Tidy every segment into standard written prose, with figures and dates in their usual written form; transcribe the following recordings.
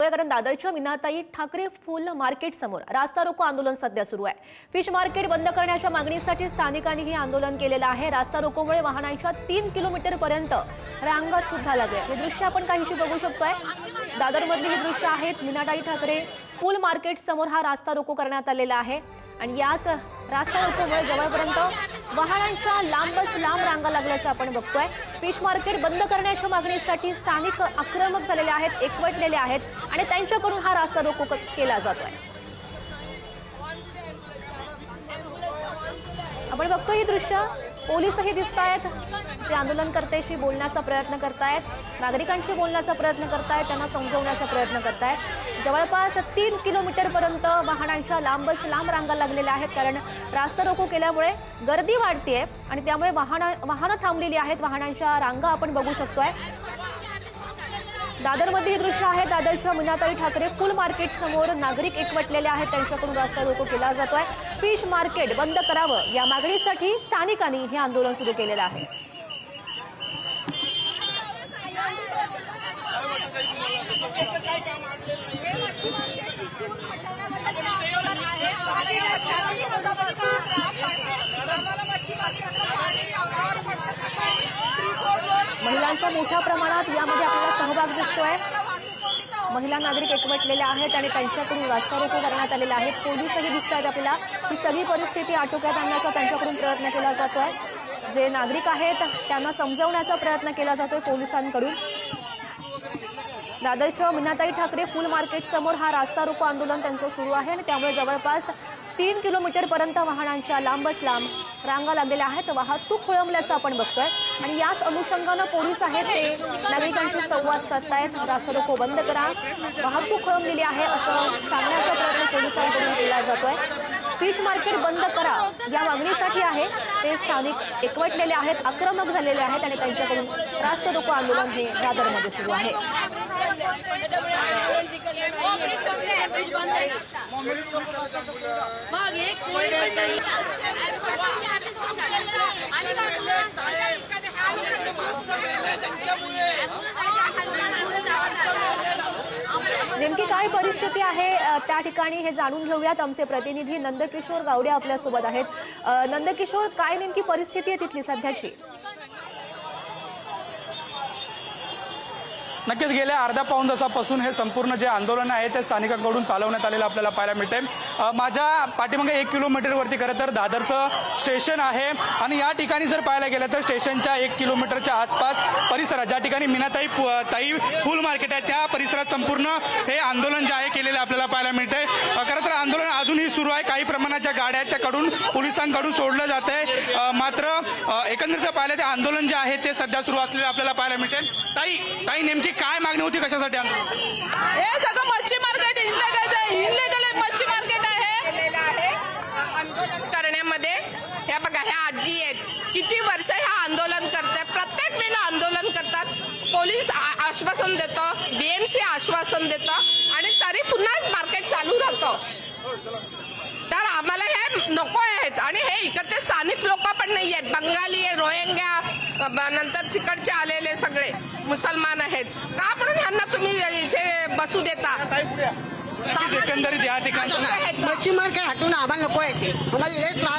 बघूया, कारण दादरच्या मीनाताई ठाकरे फुल मार्केट समोर रास्ता रोको आंदोलन सध्या सुरू आहे। फिश मार्केट बंद करण्याच्या मागणीसाठी स्थानिकांनी हे आंदोलन केलेलं आहे। रास्ता रोकोमुळे वाहनांच्या 3 किलोमीटर पर्यंत रांगा सुद्धा लागल्या। हे दृश्य आपण काहीशी बघू शकतोय। दादरमधली ही दृश्य आहेत। मीनाताई ठाकरे फुल मार्केट समोर हा रास्ता रोको करण्यात आलेला आहे आणि याच रास्ता रोकोमुळे जवळपर्यंत वाहनांच्या लांबच लांब रांगा लागल्याचं आपण बघतोय। फिश मार्केट बंद करण्याच्या मागणीसाठी स्थानिक आक्रमक झालेले आहेत, एकवटलेले आहेत आणि त्यांच्याकडून हा रास्ता रोको केला जातोय। आपण बघतोय ही दृश्य, पोलीसही दिसतायत जे आंदोलनकर्त्यांशी बोलण्याचा प्रयत्न करतायत, नागरिकांशी बोलण्याचा प्रयत्न करतायत, त्यांना समजवण्याचा प्रयत्न करतायत। जवळपास 3 किलोमीटर पर्यंत वाहनांच्या लांबच लांब रांगा लागलेल्या आहेत, कारण रास्ता रोको केल्यामुळे गर्दी वाढतेय आणि त्यामुळे वाहनं थांबलेली आहेत। वाहनांच्या रांगा आपण बघू शकतोय। दादरमध्ये हे दृश्य आहे। दादरच्या मीनाताई ठाकरे फुल मार्केट समोर नागरिक एकवटलेले आहेत, त्यांच्याकडून रास्ता रोको केला जातोय। फिश मार्केट बंद करावं या मागणीसाठी स्थानिकांनी हे आंदोलन सुरू केलेलं आहे। महिलांचा मोठ्या प्रमाणात यामध्ये आपल्याला सहभाग दिसतोय। महिला नागरिक एकवटलेल्या आहेत आणि त्यांच्याकडून रास्ता रोको करण्यात आलेला आहे। पोलीसही दिसत आहेत आपल्याला। ही सगळी परिस्थिती आटोक्यात आणण्याचा त्यांच्याकडून प्रयत्न केला जातोय। जे नागरिक आहेत त्यांना समजवण्याचा प्रयत्न केला जातोय पोलिसांकडून। दादरच्या मीनाताई ठाकरे फुल मार्केट समोर हा रास्ता रोको आंदोलन त्यांचं सुरू आहे आणि त्यामुळे जवळपास 3 किलोमीटर पर्यंत वाहनांच्या लांबच लांब रांगा लागलेल्या आहेत। वाहतूक खोळंबल्याचं आपण बघतोय आणि याच अनुषंगानं पोलीस आहेत ते नागरिकांशी संवाद साधतायत। रास्ता रोको बंद करा, वाहतूक खोळंबलेली आहे असं सांगण्याचा प्रयत्न पोलिसांकडून केला जातोय। फिश मार्केट बंद करा या मागणीसाठी आहे ते स्थानिक एकवटलेले आहेत, आक्रमक झालेले आहेत आणि त्यांच्याकडून रास्ता रोको आंदोलन हे दादरमध्ये सुरू आहे। नेमकी काय परिस्थिती आहे त्या ठिकाणी हे जाणून घेऊयात। आमचे प्रतिनिधी नंदकिशोर गावडे आपल्यासोबत आहेत। नंदकिशोर, काय नेमकी परिस्थिती आहे तिथली सध्याची? नक्कीच गेल्या अर्धा पाऊण तासापासून हे संपूर्ण जे आंदोलन आहे ते स्थानिकांकडून चालवण्यात आलेलं आपल्याला पाहायला मिळते। माझ्या पाठीमागे 1 किलोमीटरवरती खरं तर दादरचं स्टेशन आहे आणि या ठिकाणी जर पाहायला गेलं तर स्टेशनच्या 1 किलोमीटरच्या आसपास परिसरात ज्या ठिकाणी मीनाताई फुल मार्केट आहे त्या परिसरात संपूर्ण हे आंदोलन जे आहे केलेलं आपल्याला पाहायला मिळते। खरं तर आंदोलन अजूनही सुरू आहे। काही प्रमाणात ज्या गाड्या आहेत त्याकडून पोलिसांकडून सोडलं जात आहे, मात्र एकंदरीत जर पाहिलं ते आंदोलन जे आहे ते सध्या सुरू असलेलं आपल्याला पाहायला मिळते। ताई नेमकी काय मागणी होती, कशासाठी हे सगळं मच्छी मार्केट इनलिगल मच्छी मार्केट आहे आंदोलन करण्यामध्ये। हे बघा, ह्या आजी आहेत, किती वर्ष ह्या आंदोलन करतात, प्रत्येक वेळेला आंदोलन करतात। पोलीस आश्वासन देतो, BMC आश्वासन देतो आणि तरी पुन्हा मार्केट चालू राहतं। तर आम्हाला हे नको आहेत आणि हे इकडचे स्थानिक लोक पण नाही आहेत, बंगाली आहे, रोहिंग्या, नंतर तिकडचे आलेले सगळे मुसलमान आहेत। का म्हणून ह्यांना तुम्ही इथे बसू देता? एकंदरीत या ठिकाणी मच्छी मार्केट हटून आम्हाला नको येते,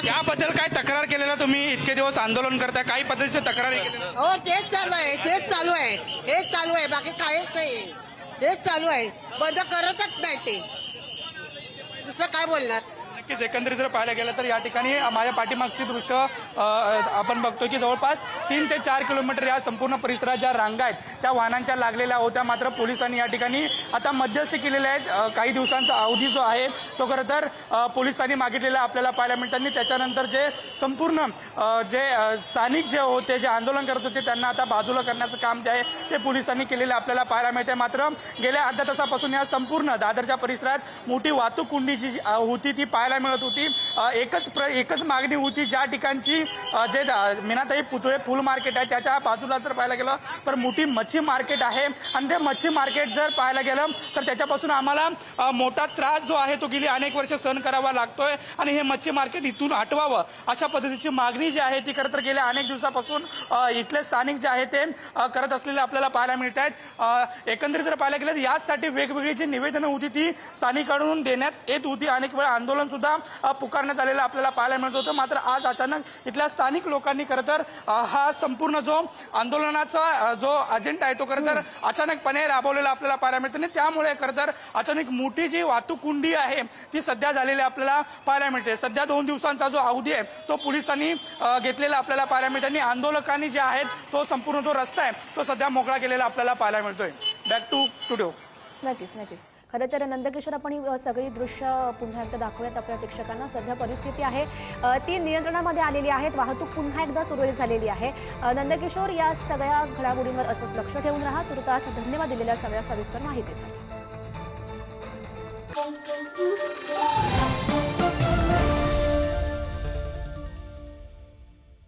याबद्दल काय तक्रार केलेला तुम्ही? इतके दिवस आंदोलन करता, काही पद्धतीचे तक्रारी केलेल्या? हो, तेच चालू आहे, हेच चालू आहे, बाकी काहीच नाही, हेच चालू आहे, बंद करतच नाही ते, दुसरं काय बोलणार? नक्कीच एकंदरीत जर पाहायला गेलं तर या ठिकाणी माझ्या पाठीमागची दृश्य आपण बघतोय की जवळपास 3 ते 4 किलोमीटर या संपूर्ण परिसरात ज्या रांगा आहेत त्या वाहनांच्या लागलेल्या होत्या, मात्र पोलिसांनी या ठिकाणी आता मध्यस्थी केलेल्या आहेत। काही दिवसांचा अवधी जो आहे तो खरं तर पोलिसांनी मागितलेला आपल्याला पाहायला मिळतात। त्याच्यानंतर जे संपूर्ण जे स्थानिक जे होते, जे आंदोलन करत होते, त्यांना आता बाजूला करण्याचं काम जे आहे ते पोलिसांनी केलेलं आपल्याला पाहायला मिळते। मात्र गेल्या अर्ध्या तासापासून या संपूर्ण दादरच्या परिसरात मोठी वाहतूक कोंडी जी होती ती पाहायला मिळत होती. एकच मागणी होती. ज्या ठिकाणची जे मीनाताई पुतळे फुल मार्केट आहे त्याच्या बाजूला जर पाहायला गेलं तर मोठी मच्छी मार्केट आहे आणि ते मच्छी मार्केट जर पाहायला गेलं तर त्याच्यापासून आम्हाला मोठा त्रास जो आहे तो गेली अनेक वर्ष सहन करावा लागतोय आणि हे मच्छी मार्केट इथून हटवावं अशा पद्धतीची मागणी जी आहे ती खरं तर गेल्या अनेक दिवसापासून इथले स्थानिक जे आहे ते करत असलेले आपल्याला पाहायला मिळत आहेत. एकंदरीत जर पाहायला गेलं तर याचसाठी वेगवेगळी जी निवेदनं होती ती स्थानिकांकडून देण्यात येत होती. अनेक वेळा आंदोलन सुद्धा पुकारण्यात आलेलं आपल्याला पाहायला मिळत होतं. मात्र आज अचानक इथल्या स्थानिक लोकांनी खरं तर हा संपूर्ण जो आंदोलनाचा जो अजेंडा आहे तो खरं तर अचानकपणे राबवलेला आपल्याला पाहायला मिळतं आणि त्यामुळे खरं तर अचानक मोठी जी वाहतूक कुंडी आहे ती सध्या झालेली आपल्याला पाहायला मिळते. सध्या 2 दिवसांचा जो अवधी आहे तो पोलिसांनी घेतलेला आपल्याला पाहायला मिळतं आणि आंदोलकांनी जे आहेत तो संपूर्ण जो रस्ता आहे तो सध्या मोकळा केलेला आपल्याला पाहायला मिळतोय. Back to studio. नक्कीच. खरं तर नंदकिशोर, आपण ही सगळी दृश्य पुन्हा एकदा दाखवूयात आपल्या प्रेक्षकांना. सध्या परिस्थिती आहे ती नियंत्रणामध्ये आलेली आहे. वाहतूक पुन्हा एकदा सुरळीत झालेली आहे. नंदकिशोर, या सगळ्या घडामोडींवर असंच लक्ष ठेवून राहा. तुर्तास धन्यवाद दिलेल्या सगळ्या सविस्तर माहितीसाठी.